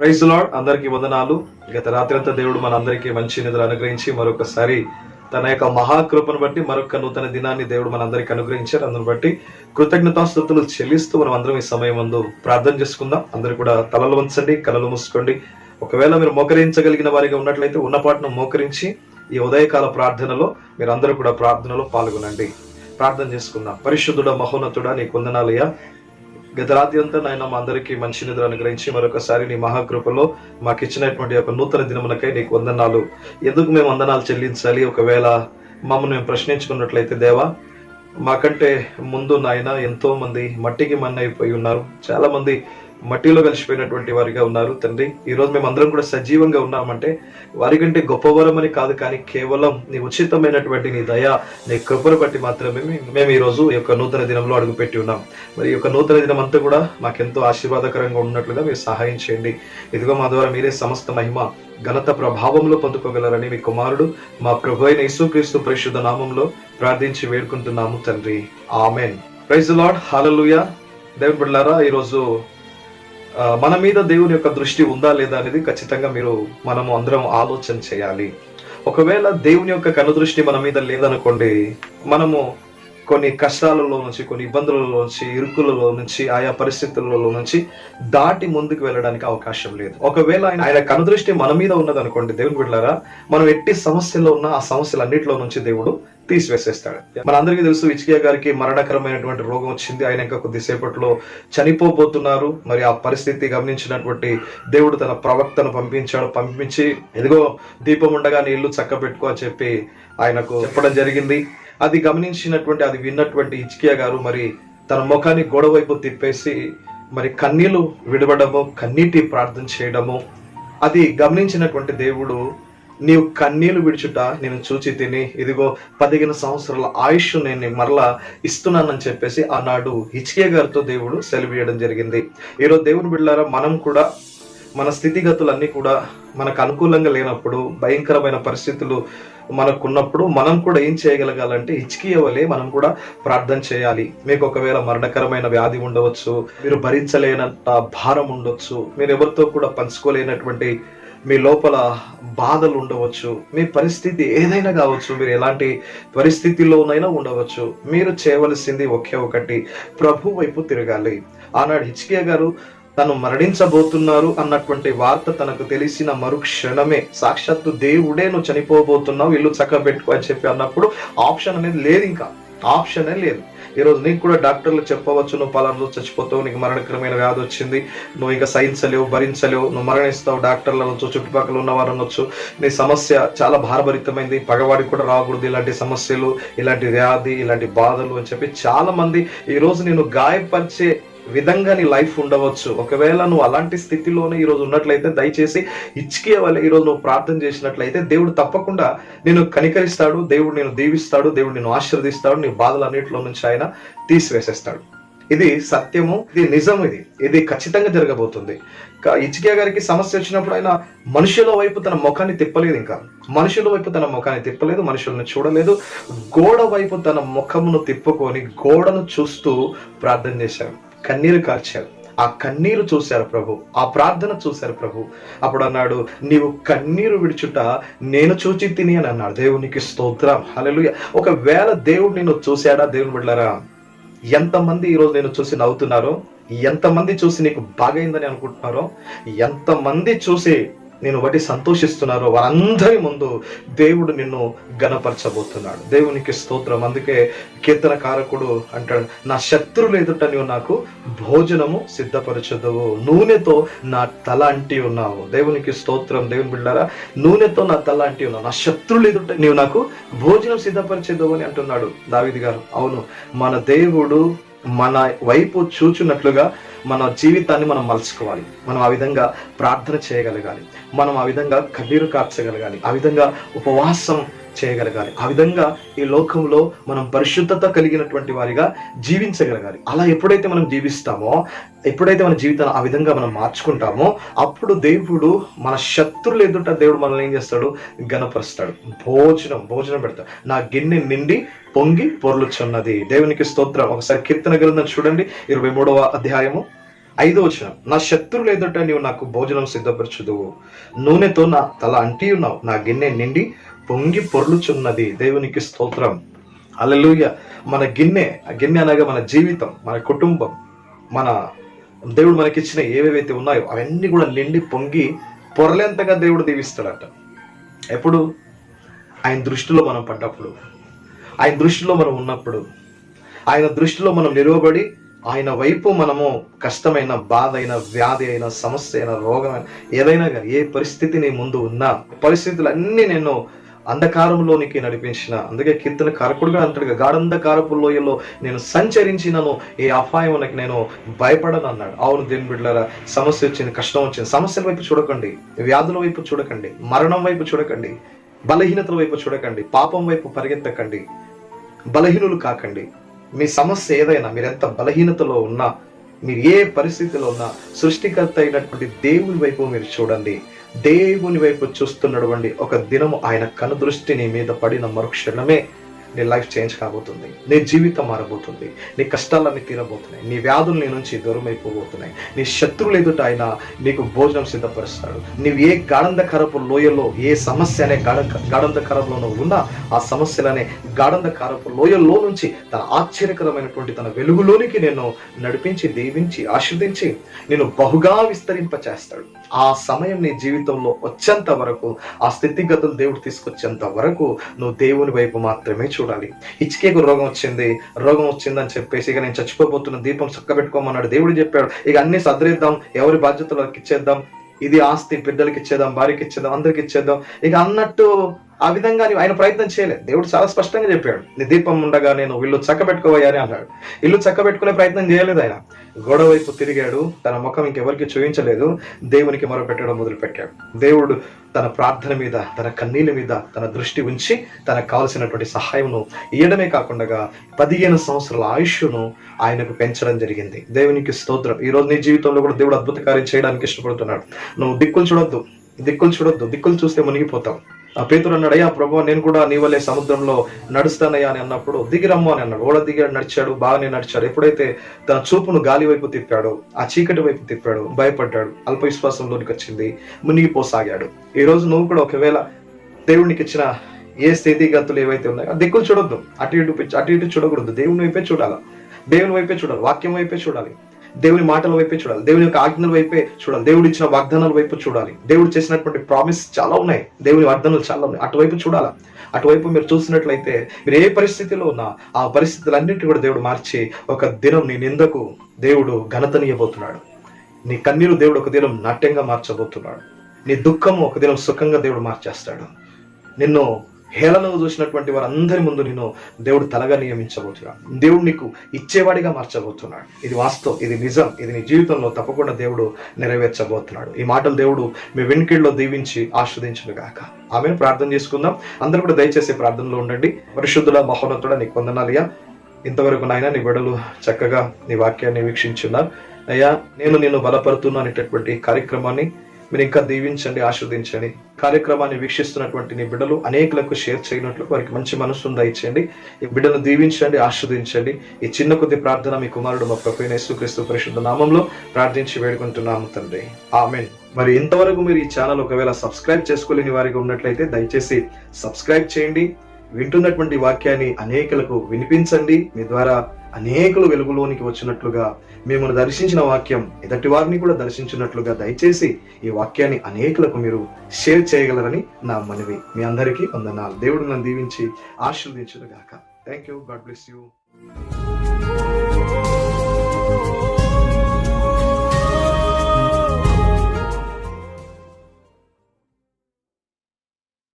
Praise the lord. అందరికీ వందనాలు. గత రాత్రి అంతా దేవుడు మన అందరికీ మంచి నిద్ర అనుగ్రహించి మరొకసారి తన యొక్క మహాకృపను బట్టి మరొక నూతన దినాన్ని దేవుడు మన అందరికి అనుగ్రహించారు. అందుని బట్టి కృతజ్ఞతాస్తుతులు చెల్లిస్తూ మనం అందరం ఈ సమయం ముందు ప్రార్థన చేసుకుందాం. అందరూ కూడా తలలు వంచండి, కళ్ళు మూసుకోండి. ఒకవేళ మీరు మోకరించగలిగిన వారిగా ఉన్నట్లయితే ఉన్నపాటును మోకరించి ఈ ఉదయకాల ప్రార్థనలో మీరు అందరూ కూడా ప్రార్థనలో పాల్గొనండి. ప్రార్థన చేసుకుందాం. పరిశుద్ధుడ మహోన్నతుడా, నీకు వందనాలయ్యా. గత రాత్రి అంతా నాయన మా అందరికీ మంచి నిద్ర అనుగ్రహించి మరొకసారి నీ మహాకృపలో మాకు ఇచ్చినటువంటి ఒక నూతన దినమునకై నీకు వందనాలు. ఎందుకు మేము వందనాలు చెల్లించాలి? ఒకవేళ మమ్మల్ని మేము ప్రశ్నించుకున్నట్లయితే దేవా, మాకంటే ముందు నాయన ఎంతో మంది మట్టికి మన్నైపోయి ఉన్నారు. చాలా మంది మట్టిలో కలిసిపోయినటువంటి వారిగా ఉన్నారు తండ్రి. ఈరోజు మేము అందరం కూడా సజీవంగా ఉన్నామంటే వారికంటే గొప్పవరమని కాదు, కానీ కేవలం నీ ఉచితమైనటువంటి నీ దయ, నీ కృపను బట్టి మాత్రమే మేము ఈరోజు ఈ యొక్క నూతన దినంలో అడుగుపెట్టి ఉన్నాం. మరి ఈ యొక్క నూతన దినం అంతా కూడా మాకెంతో ఆశీర్వాదకరంగా ఉన్నట్లుగా మీరు సహాయం చేయండి. ఇదిగో మా ద్వారా మీరే సమస్త మహిమ ఘనత ప్రభావంలో పొందుకోగలరని మీ కుమారుడు మా ప్రభు అయిన యేసుక్రీస్తు పరిశుద్ధ నామంలో ప్రార్థించి వేడుకుంటున్నాము తండ్రి. Amen. Praise the Lord. Hallelujah. దేవుని బిడ్డలారా, ఈరోజు మన మీద దేవుని యొక్క దృష్టి ఉందా లేదా అనేది ఖచ్చితంగా మనము అందరం ఆలోచన చేయాలి. ఒకవేళ దేవుని యొక్క కనుదృష్టి మన మీద లేదనుకోండి, మనము కొన్ని కష్టాలలో నుంచి, కొన్ని ఇబ్బందులలో నుంచి, ఇరుకులలో నుంచి, ఆయా పరిస్థితులలో నుంచి దాటి ముందుకు వెళ్ళడానికి అవకాశం లేదు. ఒకవేళ ఆయన కనుదృష్టి మన మీద ఉన్నదనుకోండి దేవుని బిడ్డలారా, మనం ఎట్టి సమస్యల్లో ఉన్న ఆ సమస్యలన్నిటిలో నుంచి దేవుడు తీసివేసేస్తాడు. మనందరికీ తెలుసు, హిజ్కియా గారికి మరణకరమైనటువంటి రోగం వచ్చింది. ఆయన ఇంకా కొద్దిసేపట్లో చనిపోబోతున్నారు. మరి ఆ పరిస్థితి గమనించినటువంటి దేవుడు తన ప్రవక్తను పంపించి ఇదిగో దీపం ఉండగా నీ ఇల్లు చక్క పెట్టుకో అని చెప్పి ఆయనకు చెప్పడం జరిగింది. అది విన్నటువంటి హిజ్కియా గారు మరి తన ముఖాన్ని గోడ వైపు తిప్పేసి మరి కన్నీళ్లు విడవడము, కన్నీటి ప్రార్థన చేయడము, అది గమనించినటువంటి దేవుడు, నీవు కన్నీళ్లు విడుచుట నేను చూచి తిని ఇదిగో 15 సంవత్సరాల ఆయుష్ నేను మరలా ఇస్తున్నానని చెప్పేసి ఆనాడు హిజ్కియా గారితో దేవుడు సెలవియడం జరిగింది. ఈరోజు దేవుని బిడ్డలారా, మనం కూడా మన స్థితిగతులన్నీ కూడా మనకు అనుకూలంగా లేనప్పుడు, భయంకరమైన పరిస్థితులు మనకున్నప్పుడు మనం కూడా ఏం చేయగలగాలంటే హిజ్కియా వలె మనం కూడా ప్రార్థన చేయాలి. మీకు ఒకవేళ మరణకరమైన వ్యాధి ఉండవచ్చు, మీరు భరించలేనంత భారం ఉండొచ్చు, మీరు ఎవరితో కూడా పంచుకోలేనటువంటి మీ లోపల బాధలు ఉండవచ్చు, మీ పరిస్థితి ఏదైనా కావచ్చు, మీరు ఎలాంటి పరిస్థితిలోనైనా ఉండవచ్చు. మీరు చేయవలసింది ఒకే ఒకటి, ప్రభు వైపు తిరగాలి. ఆనాడు హిజ్కియా గారు తను మరణించబోతున్నారు అన్నటువంటి వార్త తనకు తెలిసిన మరుక్షణమే సాక్షాత్తు దేవుడే నువ్వు చనిపోబోతున్నావు, ఇల్లు చక్క పెట్టుకో అని చెప్పి అన్నప్పుడు ఆప్షన్ అనేది లేదు, ఇంకా ఆప్షనే లేదు. ఈరోజు నీకు కూడా డాక్టర్లు చెప్పవచ్చు, నువ్వు పలానా రోజు చచ్చిపోతావు, నీకు మరణకరమైన వ్యాధి వచ్చింది, నువ్వు ఇంకా సహించలేవు, భరించలేవు, నువ్వు మరణిస్తావు. డాక్టర్లు అనొచ్చు, చుట్టుపక్కల ఉన్నవారు అనొచ్చు, నీ సమస్య చాలా భారభరితమైంది, పగవాడికి కూడా రాకూడదు ఇలాంటి సమస్యలు, ఇలాంటి వ్యాధి, ఇలాంటి బాధలు అని చెప్పి చాలా మంది ఈరోజు నేను గాయపరిచే విధంగా నీ లైఫ్ ఉండవచ్చు. ఒకవేళ నువ్వు అలాంటి స్థితిలోనే ఈరోజు ఉన్నట్లయితే దయచేసి హిజ్కియా వలె ఈరోజు నువ్వు ప్రార్థన చేసినట్లయితే దేవుడు తప్పకుండా నేను కనికరిస్తాడు, దేవుడు నేను దీవిస్తాడు, దేవుడు నేను ఆశీర్వదిస్తాడు, నీ బాధలన్నిటిలో నుంచి ఆయన తీసివేసేస్తాడు. ఇది సత్యము, ఇది నిజం, ఇది ఖచ్చితంగా జరగబోతుంది. హిజ్కియా గారికి సమస్య వచ్చినప్పుడు ఆయన మనుషుల వైపు తన ముఖాన్ని తిప్పలేదు, మనుషులను చూడలేదు, గోడ వైపు తన ముఖమును తిప్పుకొని గోడను చూస్తూ ప్రార్థన చేశారు, కన్నీరు కార్చారు. ఆ కన్నీరు చూశారు ప్రభు, ఆ ప్రార్థన చూశారు ప్రభు. అప్పుడు అన్నాడు, నీవు కన్నీరు విడుచుట నేను చూచి తిని అని అన్నాడు. దేవునికి స్తోత్రం, హల్లెలూయా. ఒకవేళ దేవుడు నిన్ను చూశాడా? దేవుని బిడ్డలారా, ఎంతమంది ఈరోజు నేను చూసి నవ్వుతున్నారో, ఎంతమంది చూసి నీకు బాగైందని అనుకుంటున్నారో, ఎంతమంది చూసి నేను బట్టి సంతోషిస్తున్నారో వారందరి ముందు దేవుడు నిన్ను ఘనపరచబోతున్నాడు. దేవునికి స్తోత్రం. అందుకే కీర్తనకారకుడు అంటాడు, నా శత్రువులు ఎదుట నీవు నాకు భోజనము సిద్ధపరచదువు, నూనెతో నా తల అంటి ఉన్నావు. దేవునికి స్తోత్రం. దేవుని బిడ్డలారా, నూనెతో నా తల అంటి ఉన్నావు, నా శత్రువులు ఎదుట నీవు నాకు భోజనం సిద్ధపరచదువు అని అంటున్నాడు దావీదు గారు. అవును, మన దేవుడు మన వైపు చూచున్నట్లుగా మన జీవితాన్ని మనం మలుచుకోవాలి. మనం ఆ విధంగా ప్రార్థన చేయగలగాలి, మనం ఆ విధంగా కన్నీరు కార్చగలగాలి, ఆ విధంగా ఉపవాసం చేయగలగాలి, ఆ విధంగా ఈ లోకంలో మనం పరిశుద్ధత కలిగినటువంటి వారిగా జీవించగలగాలి. అలా ఎప్పుడైతే మనం జీవిస్తామో, ఎప్పుడైతే మన జీవితాన్ని ఆ విధంగా మనం మార్చుకుంటామో, అప్పుడు దేవుడు మన శత్రువులు ఎదుట దేవుడు మనల్ని ఏం చేస్తాడు? ఘనపరుస్తాడు. భోజనం పెడతాడు. నా గిన్నె నిండి పొంగి పొర్లుచున్నది. దేవునికి స్తోత్రం. ఒకసారి కీర్తన గ్రంథం చూడండి, 23వ అధ్యాయము 5వ వచనం, నా శత్రువులు ఎదుట నీవు నాకు భోజనం సిద్ధపరచుదువు, నూనెతో నా తల అంటి ఉన్నావు, నా గిన్నె నిండి పొంగి పొర్లుచున్నది. దేవునికి స్తోత్రం. హల్లెలూయా. మన గిన్నె అనగా మన జీవితం, మన కుటుంబం, మన దేవుడు మనకిచ్చిన ఏవేవైతే ఉన్నాయో అవన్నీ కూడా నిండి పొంగి పొరలేంతగా దేవుడు దీవిస్తాడట. ఎప్పుడు? ఆయన దృష్టిలో మనం పడ్డప్పుడు, ఆయన దృష్టిలో మనం ఉన్నప్పుడు, ఆయన దృష్టిలో మనం నిలవబడి ఆయన వైపు మనము కష్టమైన, బాధ అయిన, వ్యాధి అయిన, సమస్య అయిన, రోగమైన, ఏదైనా కానీ ఏ పరిస్థితి నీ ముందు ఉన్నా, పరిస్థితులన్నీ నేను అంధకారంలోనికి నడిపించిన, అందుకే కీర్తన కారకుడుగా అంటాడుగా, గాఢంధకారపు లోయలో నేను సంచరించినను ఏ అపాయమునకి నేను భయపడను అన్నాడు. అవును దేవుని బిడ్డలారా, సమస్య వచ్చింది, కష్టం వచ్చింది, సమస్యల వైపు చూడకండి, వ్యాధుల వైపు చూడకండి, మరణం వైపు చూడకండి, బలహీనతల వైపు చూడకండి, పాపం వైపు పరిగెత్తకండి, బలహీనులు కాకండి. మీ సమస్య ఏదైనా, మీరు ఎంత బలహీనతలో ఉన్నా, మీరు ఏ పరిస్థితిలో ఉన్నా, సృష్టికర్త అయినటువంటి దేవుని వైపు మీరు చూడండి. దేవుని వైపు చూస్తున్నటువంటి ఒక దినము ఆయన కనుదృష్టి నీ మీద పడిన మరుక్షణమే నీ లైఫ్ చేంజ్ కాబోతుంది, నీ జీవితం మారబోతుంది, నీ కష్టాలన్నీ తీరబోతున్నాయి, నీ వ్యాధులు నీ నుంచి దూరం అయిపోబోతున్నాయి, నీ శత్రువులు ఎదుట ఆయన నీకు భోజనం సిద్ధపరుస్తాడు. నీవు ఏ గాఢంధకారపు లోయలో, ఏ సమస్య అనే గాఢంధకారంలో ఉన్నా, ఆ సమస్యలనే గాఢంధకారపు లోయల్లో నుంచి తన ఆశ్చర్యకరమైనటువంటి తన వెలుగులోనికి నేను నడిపించి, దీవించి, ఆశీర్వదించి నేను బహుగా విస్తరింపచేస్తాడు. ఆ సమయం నీ జీవితంలో వచ్చేంత వరకు, ఆ స్థితిగతులు దేవుడు తీసుకొచ్చేంత వరకు నువ్వు దేవుని వైపు మాత్రమే చూడాలి. ఇచ్చికేకు రోగం వచ్చిందని చెప్పేసి ఇక నేను చచ్చిపోబోతున్న, దీపం చక్కబెట్టుకోమన్నాడు దేవుడు చెప్పాడు. ఇక అన్ని సర్దిద్దాం, ఎవరి బాధ్యతలకు ఇచ్చేద్దాం, ఇది ఆస్తి బిడ్డలకి ఇచ్చేద్దాం, భార్యకి ఇచ్చేద్దాం, అందరికి ఇచ్చేద్దాం ఇక అన్నట్టు ఆ విధంగా ఆయన ప్రయత్నం చేయలేదు. దేవుడు చాలా స్పష్టంగా చెప్పాడు, నీ దీపం ఉండగా నేను ఇల్లు చక్కబెట్టుకోవయ్యాని అన్నాడు. ఇల్లు చక్కబెట్టుకునే ప్రయత్నం చేయలేదు. ఆయన గోడ వైపు తిరిగాడు, తన ముఖం ఇంకెవరికి చూపించలేదు, దేవునికి మొరపెట్టడం మొదలుపెట్టాడు. దేవుడు తన ప్రార్థన మీద, తన కన్నీళ్ళ మీద తన దృష్టి ఉంచి తనకు కావలసినటువంటి సహాయమును ఇయ్యడమే కాకుండా 15 సంవత్సరాల ఆయుష్ను ఆయనకు పెంచడం జరిగింది. దేవునికి స్తోత్రం. ఈ రోజు నీ జీవితంలో కూడా దేవుడు అద్భుత కార్యం చేయడానికి ఇష్టపడుతున్నాడు. నువ్వు దిక్కులు చూడొద్దు, దిక్కులు చూస్తే మునిగిపోతావు. ఆ పేతురు అన్నాడు, అయ్యా ప్రభువా, నేను కూడా నీ వల్లే సముద్రంలో నడుస్తానయ్యా అని అన్నప్పుడు, దిగిరమ్ము అని అన్నాడు. ఓడ దిగాడు, నడిచాడు, బాగానే నడిచాడు. ఎప్పుడైతే తన చూపును గాలి వైపు తిప్పాడో, ఆ చీకటి వైపు తిప్పాడు, భయపడ్డాడు, అల్ప విశ్వాసంలోనికి వచ్చింది, మునిగిపోసాగాడు. ఈ రోజు నువ్వు కూడా ఒకవేళ దేవునికి ఇచ్చిన ఏ స్థితిగతులు ఏవైతే ఉన్నాయో దిక్కులు చూడొద్దు, అటు ఇటు చూడకూడదు, దేవుని వైపే చూడాలి, దేవుని వైపే చూడాలి, వాక్యం వైపే చూడాలి, దేవుని మాటల వైపే చూడాలి, దేవుని యొక్క ఆజ్ఞల వైపే చూడాలి, దేవుడు ఇచ్చిన వాగ్దానాల వైపు చూడాలి. దేవుడు చేసినటువంటి ప్రామిస్ చాలా ఉన్నాయి, దేవుని వాగ్దానాలు చాలా ఉన్నాయి, అటువైపు చూడాలా. అటువైపు మీరు చూసినట్లయితే మీరు ఏ పరిస్థితిలో ఉన్నా ఆ పరిస్థితులన్నింటినీ కూడా దేవుడు మార్చి ఒక దినం నీ నిందకు దేవుడు ఘనతనియబోతున్నాడు. నీ కన్నీరు దేవుడు ఒక దినం నాట్యంగా మార్చబోతున్నాడు. నీ దుఃఖము ఒక దినం సుఖంగా దేవుడు మార్చేస్తాడు. నిన్ను హేళనగా చూసినటువంటి వారందరి ముందు నేను దేవుడు తలగా నియమించబోతున్నాడు. దేవుడు నీకు ఇచ్చేవాడిగా మార్చబోతున్నాడు. ఇది వాస్తవం, ఇది నిజం, ఇది నీ జీవితంలో తప్పకుండా దేవుడు నెరవేర్చబోతున్నాడు. ఈ మాటలు దేవుడు మీ వెనుకల్లో దీవించి ఆస్వాదించును గాక. ఆమెను ప్రార్థన చేసుకుందాం. అందరూ కూడా దయచేసి ప్రార్థనలో ఉండండి. పరిశుద్ధుల మహోన్నతుడా నీకు వందనాలయ్యా. ఇంతవరకు నాయన నీ బిడ్డలు చక్కగా నీ వాక్యాన్ని వీక్షించున్నారు. అయ్యా, నేను నిన్ను బలపరుతున్నా అనేటటువంటి కార్యక్రమాన్ని మీరు ఇంకా దీవించండి, ఆశీర్వదించండి. కార్యక్రమాన్ని వీక్షిస్తున్నటువంటి నీ బిడ్డలు అనేకులకు షేర్ చేయనట్లు వారికి మంచి మనస్సును దయచేయండి. ఈ బిడ్డను దీవించండి, ఆశీర్వదించండి. ఈ చిన్న కొద్ది ప్రార్థన మీ కుమారుడు మా ప్రభువైన యేసుక్రీస్తు పరిశుద్ధ నామంలో ప్రార్థించి వేడుకుంటున్నాము తండ్రి, ఆమేన్. మరి ఇంతవరకు మీరు ఈ ఛానల్ ఒకవేళ సబ్స్క్రైబ్ చేసుకోలేని వారిగా ఉన్నట్లయితే దయచేసి సబ్స్క్రైబ్ చేయండి. వింటున్నటువంటి వాక్యాన్ని అనేకులకు వినిపించండి. మీ ద్వారా అనేకులు వెలుగులోనికి వచ్చినట్లుగా, మిమ్మల్ని దర్శించిన వాక్యం ఎదుటి వారిని కూడా దర్శించినట్లుగా దయచేసి ఈ వాక్యాన్ని అనేకులకు మీరు షేర్ చేయగలరని నా మనవి. మీ అందరికీ వందనాలు. దేవుడు నన్ను దీవించి ఆశీర్వదించును గాక. Thank you. God bless you.